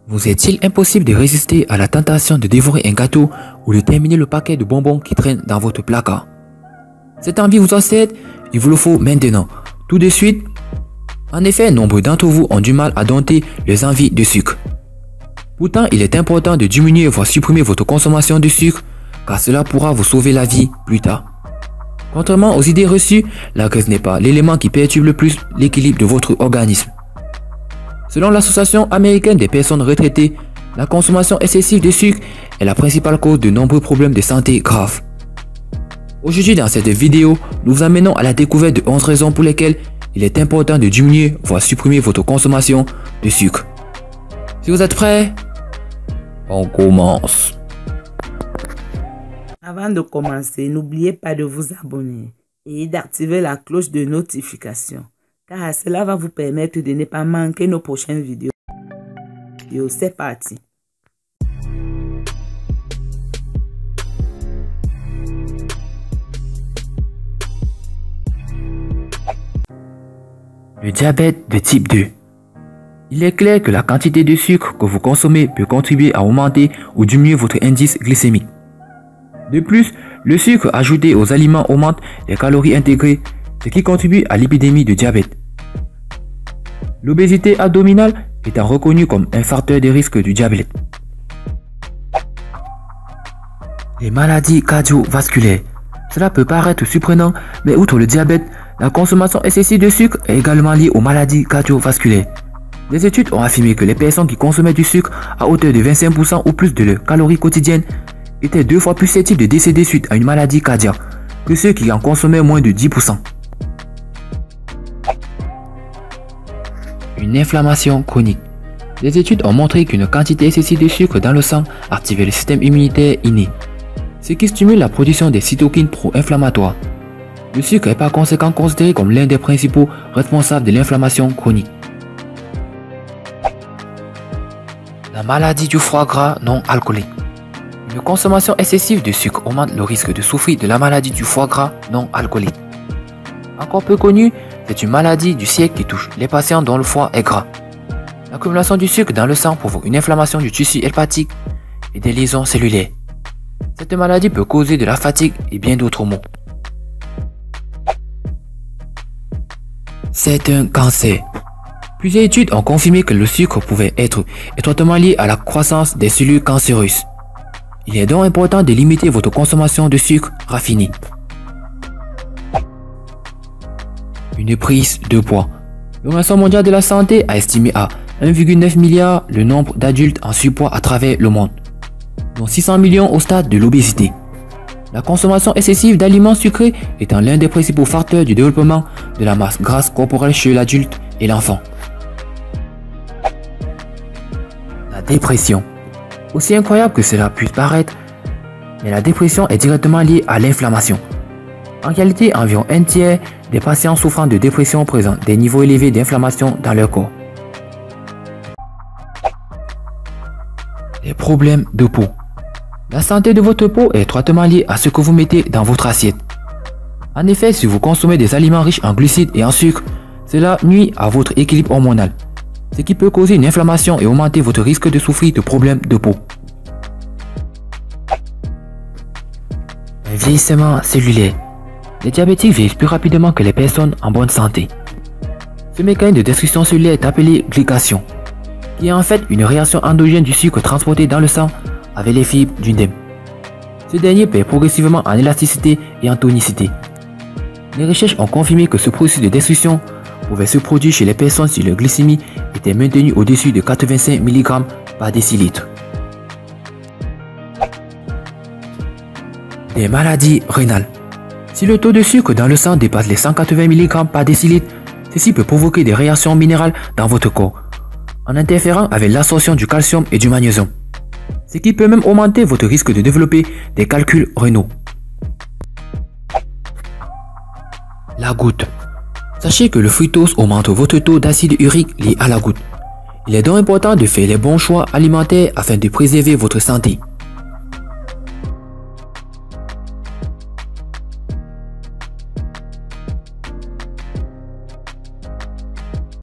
Vous est-il impossible de résister à la tentation de dévorer un gâteau ou de terminer le paquet de bonbons qui traîne dans votre placard? Cette envie vous obsède, il vous le faut maintenant, tout de suite. En effet, nombreux d'entre vous ont du mal à dompter les envies de sucre. Pourtant, il est important de diminuer voire supprimer votre consommation de sucre, car cela pourra vous sauver la vie plus tard. Contrairement aux idées reçues, la graisse n'est pas l'élément qui perturbe le plus l'équilibre de votre organisme. Selon l'Association américaine des personnes retraitées, la consommation excessive de sucre est la principale cause de nombreux problèmes de santé graves. Aujourd'hui, dans cette vidéo, nous vous amenons à la découverte de 11 raisons pour lesquelles il est important de diminuer voire supprimer votre consommation de sucre. Si vous êtes prêts, on commence. Avant de commencer, n'oubliez pas de vous abonner et d'activer la cloche de notification, car cela va vous permettre de ne pas manquer nos prochaines vidéos. C'est parti. Le diabète de type 2. Il est clair que la quantité de sucre que vous consommez peut contribuer à augmenter ou diminuer votre indice glycémique. De plus, le sucre ajouté aux aliments augmente les calories intégrées, ce qui contribue à l'épidémie de diabète. L'obésité abdominale étant reconnue comme un facteur de risque du diabète. Les maladies cardiovasculaires. Cela peut paraître surprenant, mais outre le diabète, la consommation excessive de sucre est également liée aux maladies cardiovasculaires. Des études ont affirmé que les personnes qui consommaient du sucre à hauteur de 25% ou plus de leurs calories quotidiennes étaient 2 fois plus susceptibles de décéder suite à une maladie cardiaque que ceux qui en consommaient moins de 10%. Une inflammation chronique. Des études ont montré qu'une quantité excessive de sucre dans le sang activait le système immunitaire inné, ce qui stimule la production des cytokines pro-inflammatoires. Le sucre est par conséquent considéré comme l'un des principaux responsables de l'inflammation chronique. La maladie du foie gras non alcoolique. Une consommation excessive de sucre augmente le risque de souffrir de la maladie du foie gras non alcoolique. Encore peu connue, c'est une maladie du siècle qui touche les patients dont le foie est gras. L'accumulation du sucre dans le sang provoque une inflammation du tissu hépatique et des lésions cellulaires. Cette maladie peut causer de la fatigue et bien d'autres maux. C'est un cancer. Plusieurs études ont confirmé que le sucre pouvait être étroitement lié à la croissance des cellules cancéreuses. Il est donc important de limiter votre consommation de sucre raffiné. Une prise de poids. L'Organisation mondiale de la santé a estimé à 1,9 milliard le nombre d'adultes en surpoids à travers le monde, dont 600 millions au stade de l'obésité. La consommation excessive d'aliments sucrés étant l'un des principaux facteurs du développement de la masse grasse corporelle chez l'adulte et l'enfant. La dépression. Aussi incroyable que cela puisse paraître, mais la dépression est directement liée à l'inflammation. En réalité, environ un tiers des patients souffrant de dépression présentent des niveaux élevés d'inflammation dans leur corps. Les problèmes de peau. La santé de votre peau est étroitement liée à ce que vous mettez dans votre assiette. En effet, si vous consommez des aliments riches en glucides et en sucre, cela nuit à votre équilibre hormonal, ce qui peut causer une inflammation et augmenter votre risque de souffrir de problèmes de peau. Un vieillissement cellulaire. Les diabétiques vieillissent plus rapidement que les personnes en bonne santé. Ce mécanisme de destruction cellulaire est appelé glycation, qui est en fait une réaction endogène du sucre transporté dans le sang avec les fibres du dème. Ce dernier perd progressivement en élasticité et en tonicité. Les recherches ont confirmé que ce processus de destruction pouvait se produire chez les personnes si leur glycémie était maintenue au-dessus de 85 mg par décilitre. Des maladies rénales. Si le taux de sucre dans le sang dépasse les 180 mg par décilitre, ceci peut provoquer des réactions minérales dans votre corps, en interférant avec l'absorption du calcium et du magnésium, ce qui peut même augmenter votre risque de développer des calculs rénaux. La goutte. Sachez que le fructose augmente votre taux d'acide urique lié à la goutte. Il est donc important de faire les bons choix alimentaires afin de préserver votre santé.